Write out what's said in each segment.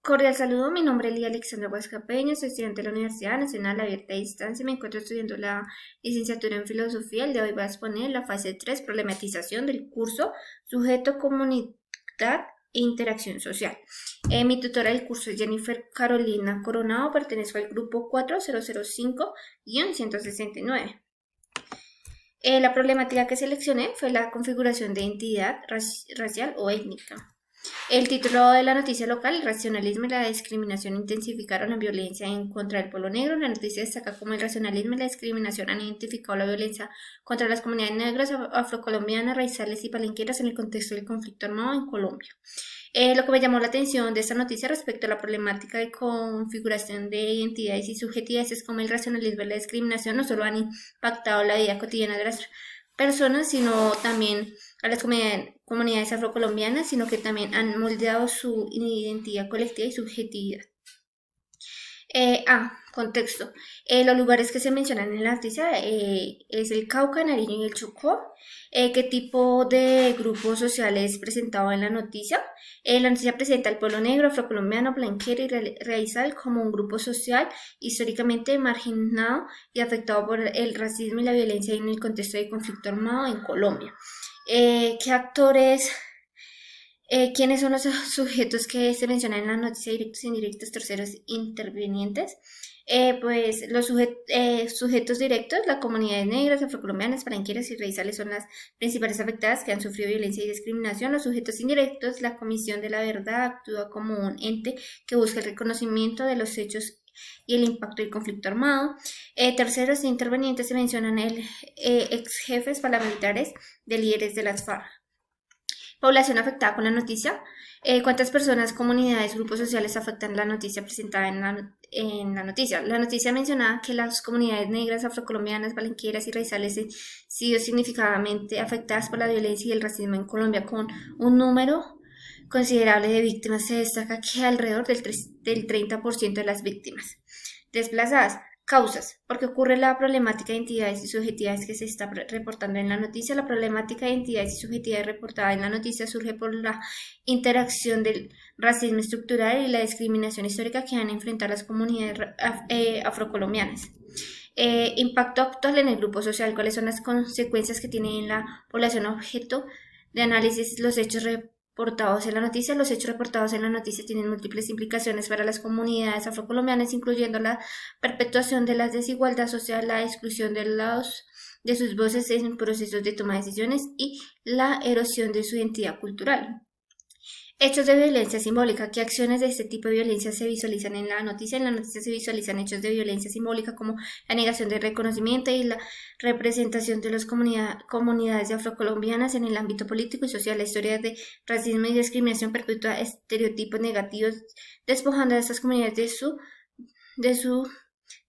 Cordial saludo, mi nombre es Lía Alexandra Huascapeña, soy estudiante de la Universidad Nacional Abierta a Distancia, me encuentro estudiando la licenciatura en Filosofía. El de hoy voy a exponer la fase 3, problematización del curso, sujeto, comunidad e interacción social. Mi tutora del curso es Jennifer Carolina Coronado, pertenezco al grupo 4005-169. La problemática que seleccioné fue la configuración de identidad racial o étnica. El título de la noticia local: el racionalismo y la discriminación intensificaron la violencia en contra del pueblo negro. La noticia destaca cómo el racionalismo y la discriminación han identificado la violencia contra las comunidades negras, afrocolombianas, raizales y palenqueras en el contexto del conflicto armado en Colombia. Lo que me llamó la atención de esta noticia respecto a la problemática de configuración de identidades y subjetividades es cómo el racionalismo y la discriminación no solo han impactado la vida cotidiana de las personas, sino también a las comunidades afrocolombianas, sino que también han moldeado su identidad colectiva y subjetividad. Contexto. Los lugares que se mencionan en la noticia es el Cauca, Nariño y el Chocó. ¿Qué tipo de grupos sociales presentado en la noticia? La noticia presenta al pueblo negro, afrocolombiano, palenquero y raizal como un grupo social históricamente marginado y afectado por el racismo y la violencia en el contexto de conflicto armado en Colombia. ¿Qué actores? ¿Quiénes son los sujetos que se mencionan en la noticia? Directos, indirectos, terceros, intervinientes. Pues los sujetos directos, las comunidades negras, afrocolombianas, palenqueras y raizales son las principales afectadas que han sufrido violencia y discriminación. Los sujetos indirectos, la Comisión de la Verdad actúa como un ente que busca el reconocimiento de los hechos y el impacto del conflicto armado. Terceros intervenientes se mencionan ex jefes paramilitares de líderes de las FARC. Población afectada con la noticia. ¿Cuántas personas, comunidades, grupos sociales afectan la noticia presentada en la noticia? La noticia mencionaba que las comunidades negras, afrocolombianas, palenqueras y raizales han sido significativamente afectadas por la violencia y el racismo en Colombia, con un número considerable de víctimas. Se destaca que alrededor del 30% de las víctimas desplazadas. Causas. ¿Por qué ocurre la problemática de identidades y subjetividades que se está reportando en la noticia? La problemática de identidades y subjetividades reportada en la noticia surge por la interacción del racismo estructural y la discriminación histórica que han enfrentado las comunidades afrocolombianas. Impacto actual en el grupo social. ¿Cuáles son las consecuencias que tiene en la población objeto de análisis? Los hechos reportados en la noticia. Los hechos reportados en la noticia tienen múltiples implicaciones para las comunidades afrocolombianas, incluyendo la perpetuación de la desigualdad social, la exclusión de sus voces en procesos de toma de decisiones y la erosión de su identidad cultural. Hechos de violencia simbólica. ¿Qué acciones de este tipo de violencia se visualizan en la noticia? En la noticia se visualizan hechos de violencia simbólica como la negación de reconocimiento y la representación de las comunidades afrocolombianas en el ámbito político y social. La historia de racismo y discriminación perpetúa estereotipos negativos, despojando a estas comunidades de su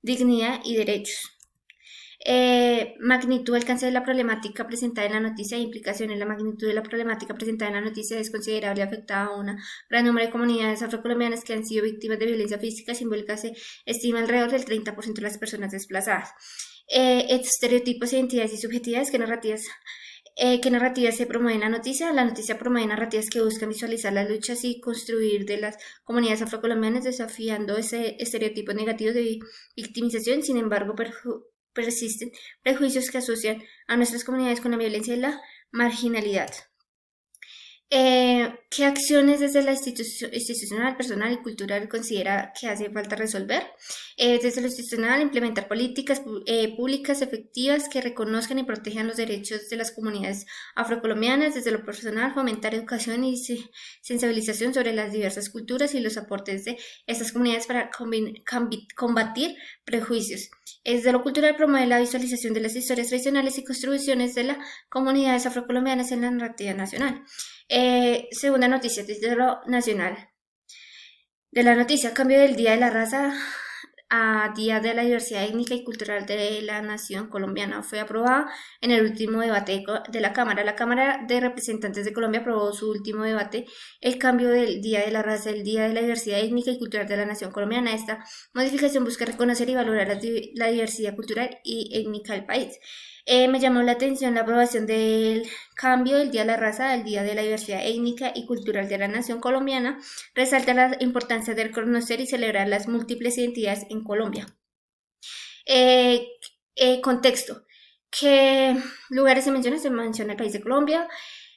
dignidad y derechos. Magnitud, alcance de la problemática presentada en la noticia e implicaciones. La magnitud de la problemática presentada en la noticia es considerable, afectada a un gran número de comunidades afrocolombianas que han sido víctimas de violencia física simbólica. Se estima alrededor del 30% de las personas desplazadas. Estereotipos, identidades y subjetividades. ¿Qué narrativas se promueven en la noticia? La noticia promueve narrativas que buscan visualizar las luchas y construir de las comunidades afrocolombianas, desafiando ese estereotipo negativo de victimización. Sin embargo, persisten prejuicios que asocian a nuestras comunidades con la violencia y la marginalidad. ¿Qué acciones desde la institucional, personal y cultural considera que hace falta resolver? Desde lo institucional, implementar políticas públicas efectivas que reconozcan y protejan los derechos de las comunidades afrocolombianas. Desde lo personal, fomentar educación y sensibilización sobre las diversas culturas y los aportes de estas comunidades para combatir prejuicios. Desde lo cultural, promover la visualización de las historias tradicionales y contribuciones de las comunidades afrocolombianas en la narrativa nacional. Segunda noticia, desde lo nacional. De la noticia, cambio del Día de la Raza a Día de la Diversidad Étnica y Cultural de la Nación Colombiana. Fue aprobada en el último debate de la Cámara. La Cámara de Representantes de Colombia aprobó su último debate, el cambio del Día de la Raza, el Día de la Diversidad Étnica y Cultural de la Nación Colombiana. Esta modificación busca reconocer y valorar la diversidad cultural y étnica del país. Me llamó la atención la aprobación del cambio del Día de la Raza al Día de la Diversidad Étnica y Cultural de la Nación Colombiana. Resalta la importancia de reconocer y celebrar las múltiples identidades en Colombia. Eh, Contexto. ¿Qué lugares se menciona? Se menciona el país de Colombia.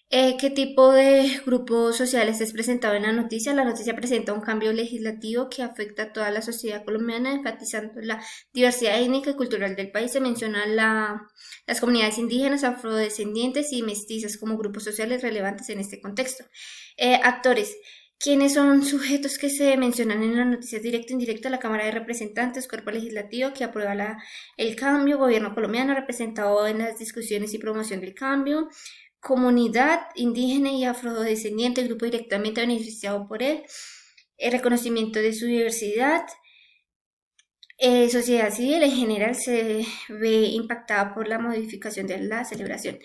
¿Qué tipo de grupos sociales es presentado en la noticia? La noticia presenta un cambio legislativo que afecta a toda la sociedad colombiana, enfatizando la diversidad étnica y cultural del país. Se menciona las comunidades indígenas, afrodescendientes y mestizas como grupos sociales relevantes en este contexto. Actores. ¿Quiénes son sujetos que se mencionan en la noticia directa e indirecta? La Cámara de Representantes, cuerpo legislativo que aprueba el cambio, gobierno colombiano representado en las discusiones y promoción del cambio, comunidad indígena y afrodescendiente, grupo directamente beneficiado por él, el reconocimiento de su diversidad, sociedad civil en general se ve impactada por la modificación de la celebración.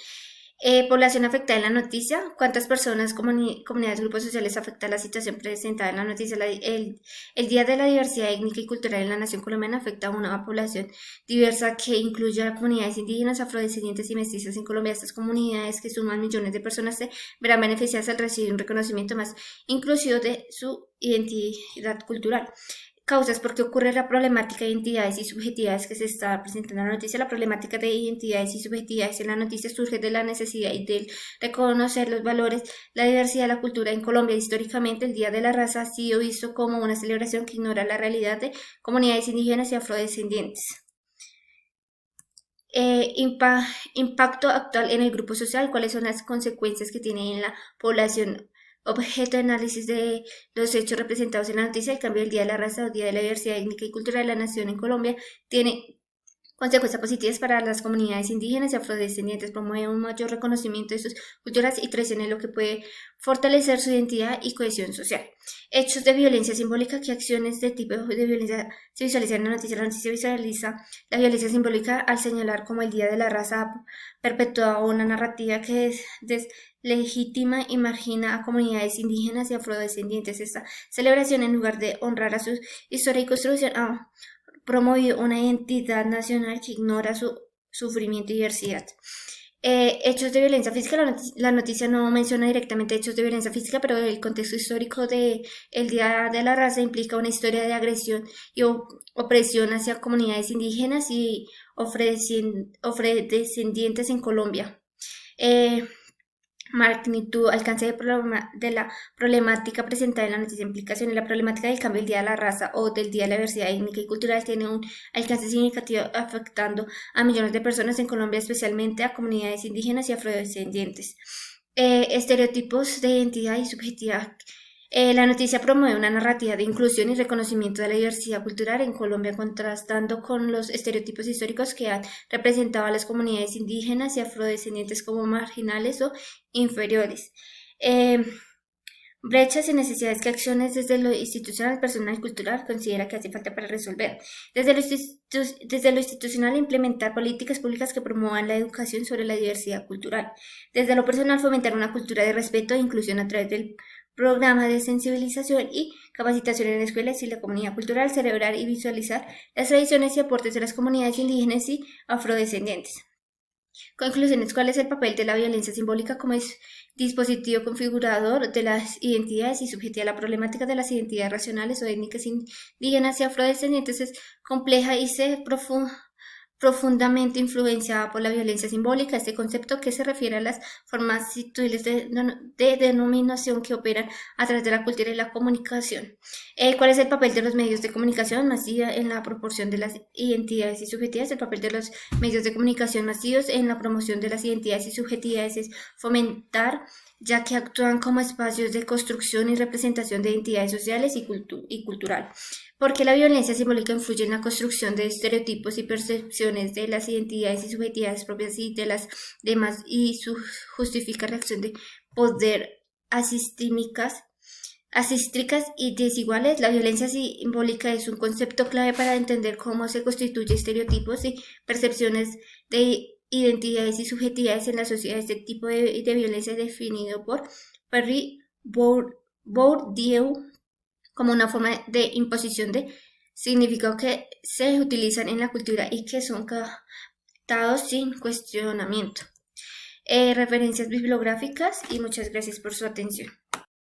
Población afectada en la noticia. ¿Cuántas personas, comunidades, grupos sociales afecta la situación presentada en la noticia? El Día de la Diversidad Étnica y Cultural en la Nación Colombiana afecta a una población diversa que incluye a comunidades indígenas, afrodescendientes y mestizas en Colombia. Estas comunidades, que suman millones de personas, se verán beneficiadas al recibir un reconocimiento más inclusivo de su identidad cultural. Causas, por qué ocurre la problemática de identidades y subjetividades que se está presentando en la noticia. La problemática de identidades y subjetividades en la noticia surge de la necesidad y del reconocer los valores, la diversidad de la cultura en Colombia. Históricamente, el Día de la Raza ha sido visto como una celebración que ignora la realidad de comunidades indígenas y afrodescendientes. Impacto actual en el grupo social. ¿Cuáles son las consecuencias que tiene en la población? Objeto de análisis de los hechos representados en la noticia. El cambio del Día de la Raza o Día de la Diversidad Étnica y Cultural de la Nación en Colombia tiene consecuencias positivas para las comunidades indígenas y afrodescendientes. Promueve un mayor reconocimiento de sus culturas y tradiciones, lo que puede fortalecer su identidad y cohesión social. Hechos de violencia simbólica. ¿Qué acciones de tipo de violencia se visualizan en la noticia? La noticia visualiza la violencia simbólica al señalar como el Día de la Raza perpetúa una narrativa que deslegitima y margina a comunidades indígenas y afrodescendientes. Esta celebración, en lugar de honrar a su historia y construcción, promovió una identidad nacional que ignora su sufrimiento y diversidad. Hechos de violencia física. La noticia no menciona directamente hechos de violencia física, pero el contexto histórico de el Día de la Raza implica una historia de agresión y opresión hacia comunidades indígenas y afrodescendientes en Colombia. Magnitud, alcance de la problemática presentada en la noticia, implicaciones. La problemática del cambio del Día de la Raza o del Día de la Diversidad Étnica y Cultural tiene un alcance significativo afectando a millones de personas en Colombia, especialmente a comunidades indígenas y afrodescendientes. Estereotipos de identidad y subjetividad. La noticia promueve una narrativa de inclusión y reconocimiento de la diversidad cultural en Colombia, contrastando con los estereotipos históricos que han representado a las comunidades indígenas y afrodescendientes como marginales o inferiores. Brechas y necesidades. ¿Qué acciones desde lo institucional, personal y cultural considera que hace falta para resolver? Desde lo institucional, implementar políticas públicas que promuevan la educación sobre la diversidad cultural. Desde lo personal, fomentar una cultura de respeto e inclusión a través del programa de sensibilización y capacitación en escuelas y la comunidad cultural. Celebrar y visualizar las tradiciones y aportes de las comunidades indígenas y afrodescendientes. Conclusiones. ¿Cuál es el papel de la violencia simbólica como dispositivo configurador de las identidades y subjetiva? La problemática de las identidades racionales o étnicas indígenas y afrodescendientes es compleja y se profundamente influenciada por la violencia simbólica. Este concepto, que se refiere a las formas sutiles de denominación que operan a través de la cultura y la comunicación. ¿Cuál es el papel de los medios de comunicación masiva en la proporción de las identidades y subjetividades? El papel de los medios de comunicación masivos en la promoción de las identidades y subjetividades es fomentar, ya que actúan como espacios de construcción y representación de identidades sociales y cultural. Porque la violencia simbólica influye en la construcción de estereotipos y percepciones de las identidades y subjetividades propias y de las demás, y justifica reacción de poder asístricas y desiguales. La violencia simbólica es un concepto clave para entender cómo se constituyen estereotipos y percepciones de identidades y subjetividades en la sociedad. Este tipo de violencia es definido por Perry Bourdieu como una forma de imposición de significado que se utilizan en la cultura y que son aceptado sin cuestionamiento. Referencias bibliográficas y muchas gracias por su atención.